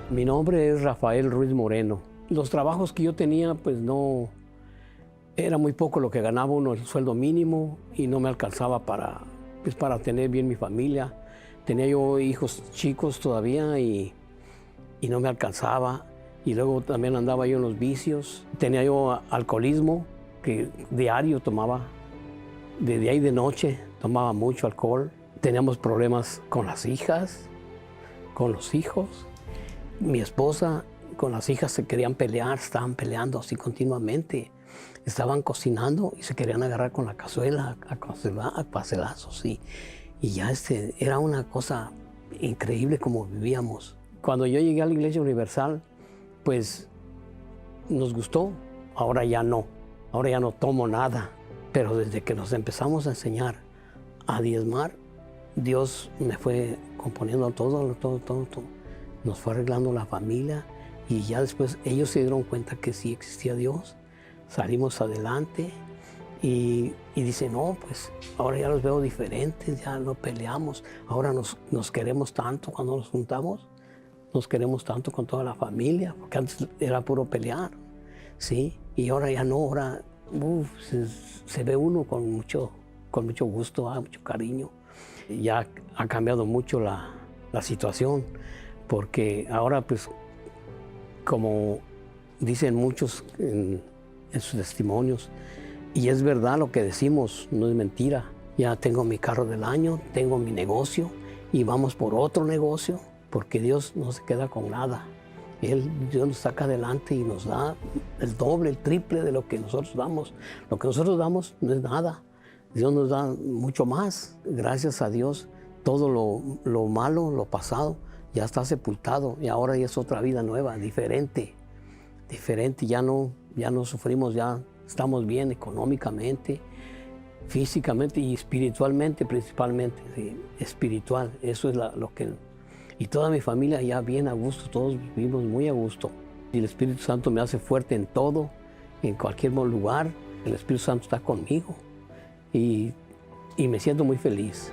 Mi nombre es Rafael Ruiz Moreno. Los trabajos que yo tenía, pues no, era muy poco lo que ganaba uno, el sueldo mínimo, y no me alcanzaba para tener bien mi familia. Tenía yo hijos chicos todavía y no me alcanzaba. Y luego también andaba yo en los vicios. Tenía yo alcoholismo, que diario tomaba, de día y de noche, tomaba mucho alcohol. Teníamos problemas con las hijas, con los hijos. Mi esposa con las hijas se querían pelear, estaban peleando así continuamente. Estaban cocinando y se querían agarrar con la cazuela a cazuelazos. Y ya era una cosa increíble como vivíamos. Cuando yo llegué a la Iglesia Universal, pues nos gustó. Ahora ya no tomo nada. Pero desde que nos empezamos a enseñar a diezmar, Dios me fue componiendo todo. Nos fue arreglando la familia y ya después ellos se dieron cuenta que sí existía Dios. Salimos adelante y dicen, no, pues ahora ya los veo diferentes, ya no peleamos. Ahora nos queremos tanto cuando nos juntamos, nos queremos tanto con toda la familia, porque antes era puro pelear, ¿sí? Y ahora ya no, ahora se ve uno con mucho gusto, mucho cariño. Ya ha cambiado mucho la situación, porque ahora pues como dicen muchos en sus testimonios, y es verdad lo que decimos, no es mentira. Ya tengo mi carro del año, tengo mi negocio y vamos por otro negocio, porque Dios no se queda con nada. Dios nos saca adelante y nos da el doble, el triple de lo que nosotros damos. Lo que nosotros damos no es nada. Dios nos da mucho más. Gracias a Dios, todo lo malo, lo pasado, ya está sepultado y ahora ya es otra vida nueva, diferente. Ya no sufrimos, ya estamos bien económicamente, físicamente y espiritualmente principalmente. Sí, espiritual, eso es lo que... Y toda mi familia ya bien a gusto, todos vivimos muy a gusto. Y el Espíritu Santo me hace fuerte en todo, en cualquier lugar. El Espíritu Santo está conmigo y me siento muy feliz.